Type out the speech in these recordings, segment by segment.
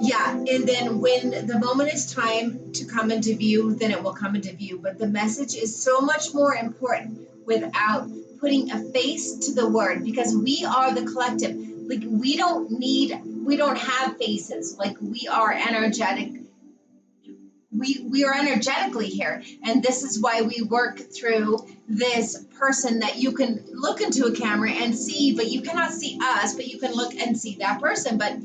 Yeah, and then when the moment is time to come into view, then it will come into view. But the message is so much more important without putting a face to the word, because we are the collective. Like we don't have faces. Like we are energetic. We are energetically here, and this is why we work through this person that you can look into a camera and see, but you cannot see us, but you can look and see that person, but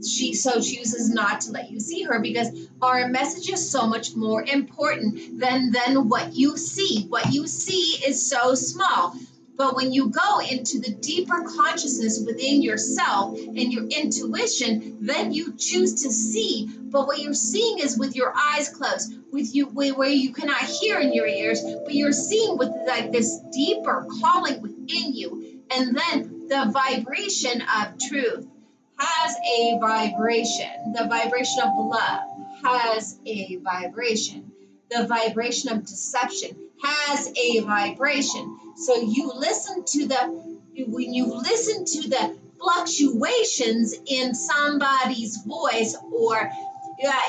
she so chooses not to let you see her, because our message is so much more important than what you see. What you see is so small. But when you go into the deeper consciousness within yourself and your intuition, then you choose to see. But what you're seeing is with your eyes closed, with you where you cannot hear in your ears, but you're seeing with like this deeper calling within you. And then the vibration of truth has a vibration. The vibration of love has a vibration. The vibration of deception has a vibration. So you listen to when you listen to the fluctuations in somebody's voice, or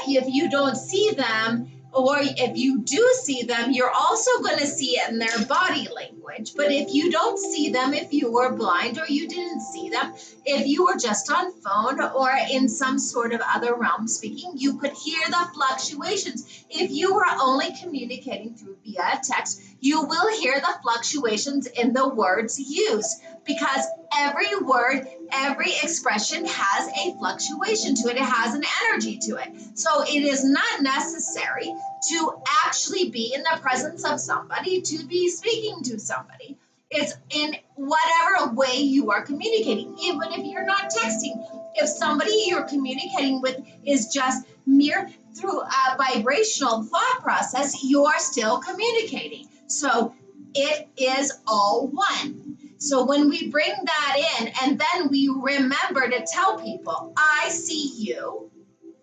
if you don't see them, or if you do see them, you're also going to see it in their body language. But if you don't see them, if you were blind or you didn't see them, if you were just on phone or in some sort of other realm speaking, you could hear the fluctuations. If you were only communicating through via text, you will hear the fluctuations in the words used, because every word, every expression has a fluctuation to it. It has an energy to it. So it is not necessary to actually be in the presence of somebody to be speaking to somebody. It's in whatever way you are communicating, even if you're not texting. If somebody you're communicating with is just mere through a vibrational thought process, you are still communicating. So it is all one. So when we bring that in, and then we remember to tell people, I see you,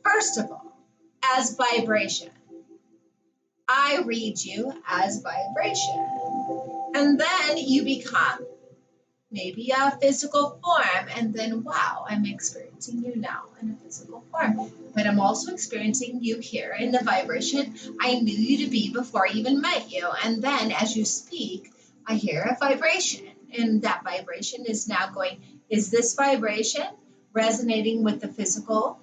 first of all, as vibration. I read you as vibration. And then you become maybe a physical form, and then, wow, I'm experiencing you now in a physical form. But I'm also experiencing you here in the vibration I knew you to be before I even met you. And then as you speak, I hear a vibration. And that vibration is now going, is this vibration resonating with the physical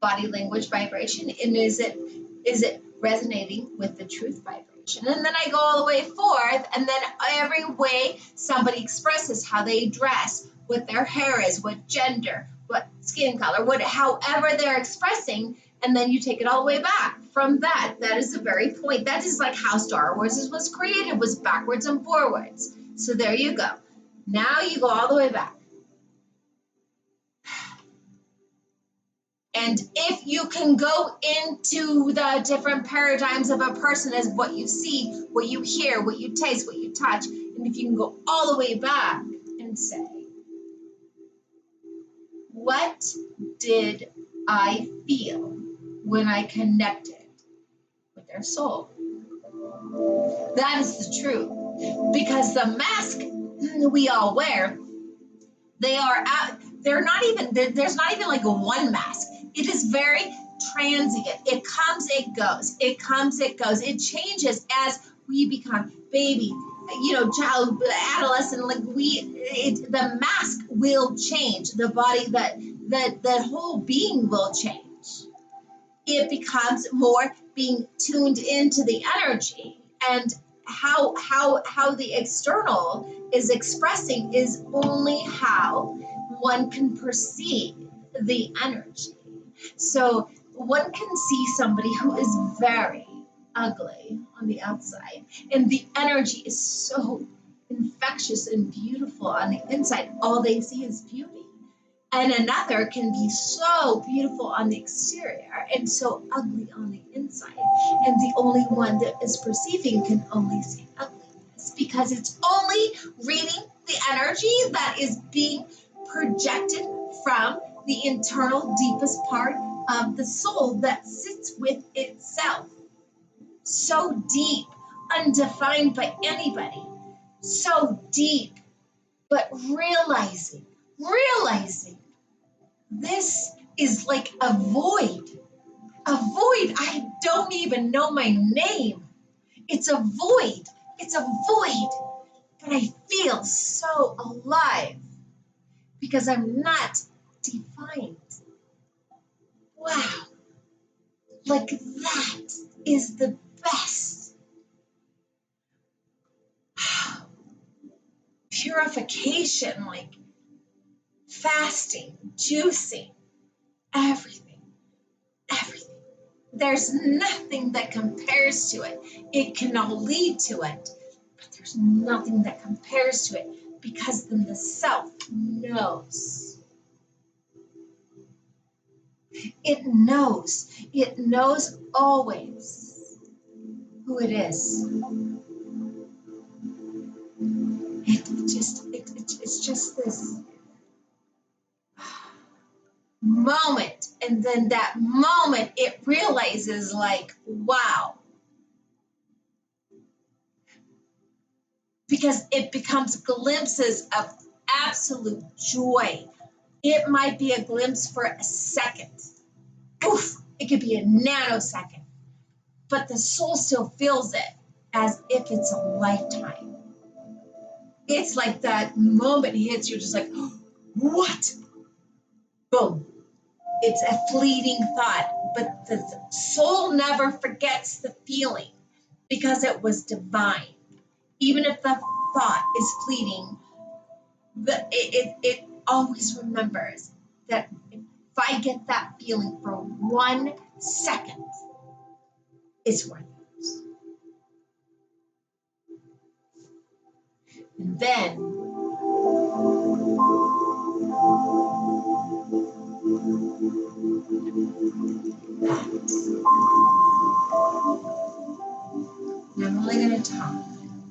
body language vibration? And is it resonating with the truth vibration? And then I go all the way forth, and then every way somebody expresses how they dress, what their hair is, what gender, what skin color, however they're expressing, and then you take it all the way back from that. That is the very point. That is like how Star Wars was created, was backwards and forwards. So there you go. Now you go all the way back. And if you can go into the different paradigms of a person as what you see, what you hear, what you taste, what you touch, and if you can go all the way back and say, what did I feel when I connected with their soul? That is the truth. Because the mask we all wear, there's not even like a one mask. It is very transient. It comes, it goes. It comes, it goes. It changes as we become baby, child, adolescent. Like the mask will change. The body, the whole being will change. It becomes more being tuned into the energy, and how the external is expressing is only how one can perceive the energy. So one can see somebody who is very ugly on the outside, and the energy is so infectious and beautiful on the inside. All they see is beauty. And another can be so beautiful on the exterior and so ugly on the inside. And the only one that is perceiving can only see ugliness, because it's only reading the energy that is being projected from the internal deepest part of the soul that sits with itself. So deep, undefined by anybody. So deep, but realizing this is like a void. A void. I don't even know my name. It's a void. It's a void. But I feel so alive because I'm not defined. Wow. Like that is the best. Purification, like fasting, juicing, everything, everything. There's nothing that compares to it. It can all lead to it, but there's nothing that compares to it because then the self knows. It knows. It knows always who it is. It's just this moment, and then that moment it realizes like, wow, because it becomes glimpses of absolute joy. It might be a glimpse for a second. Poof, it could be a nanosecond, but the soul still feels it as if it's a lifetime. It's like that moment hits, you're just like, what? Boom. It's a fleeting thought, but the soul never forgets the feeling because it was divine. Even if the thought is fleeting, it always remembers that if I get that feeling for 1 second, it's worth it. And then I'm only going to talk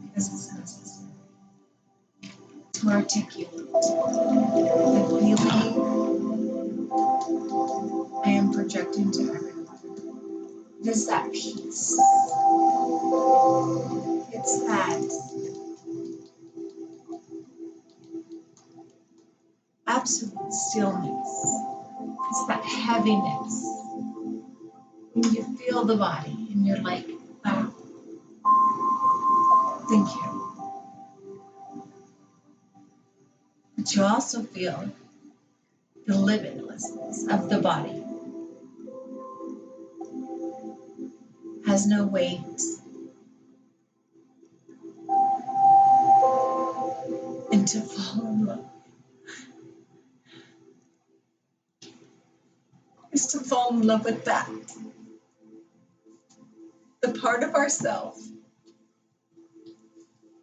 because it's necessary to articulate the feeling I am projecting to everyone. It is that peace. It's that absolute stillness. It's that heaviness. When you feel the body and you're like, wow, thank you. But you also feel the limitlessness of the body. Has no weight. And to fall in love is to fall in love with that. The part of ourselves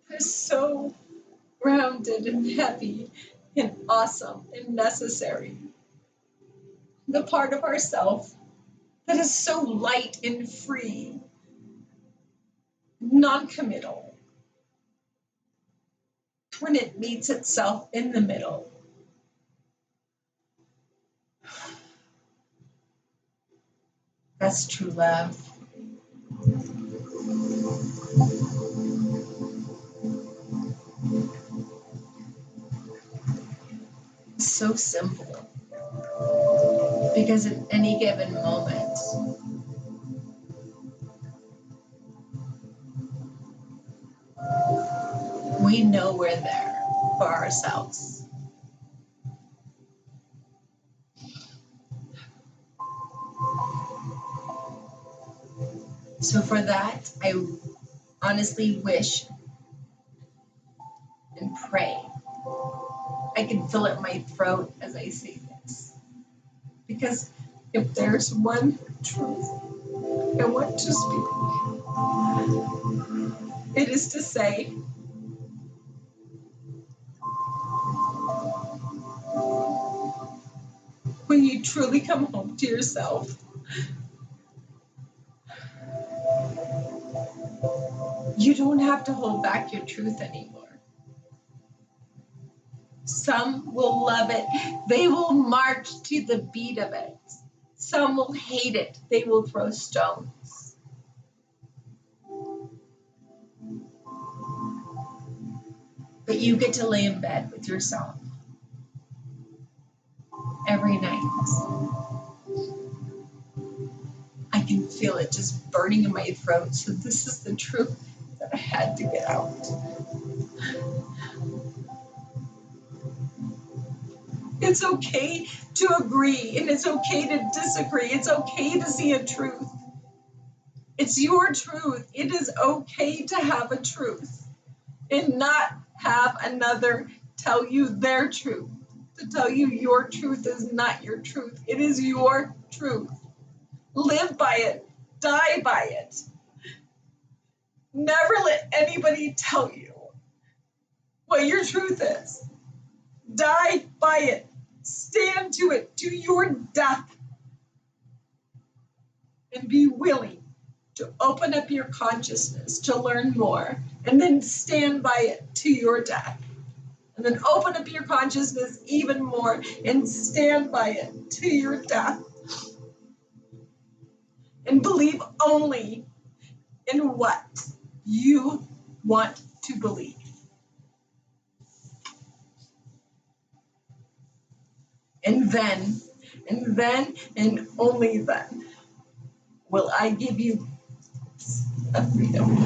that is so grounded and heavy and awesome and necessary. The part of ourselves that is so light and free, non-committal. When it meets itself in the middle. That's true love. It's so simple. Because at any given moment, we know we're there for ourselves. So for that, I honestly wish and pray I can feel it in my throat as I say this. Because if there's one truth I want to speak, it is to say, when you truly come home to yourself, you don't have to hold back your truth anymore. Some will love it. They will march to the beat of it. Some will hate it. They will throw stones. But you get to lay in bed with yourself every night. I can feel it just burning in my throat. So this is the truth that I had to get out. It's okay to agree, and it's okay to disagree. It's okay to see a truth. It's your truth. It is okay to have a truth and not have another tell you their truth. To tell you your truth is not your truth. It is your truth. Live by it. Die by it. Never let anybody tell you what your truth is. Die by it. Stand to it to your death. And be willing to open up your consciousness to learn more. And then stand by it to your death. And then open up your consciousness even more and stand by it to your death. And believe only in what you want to believe. And then, and only then, will I give you a freedom.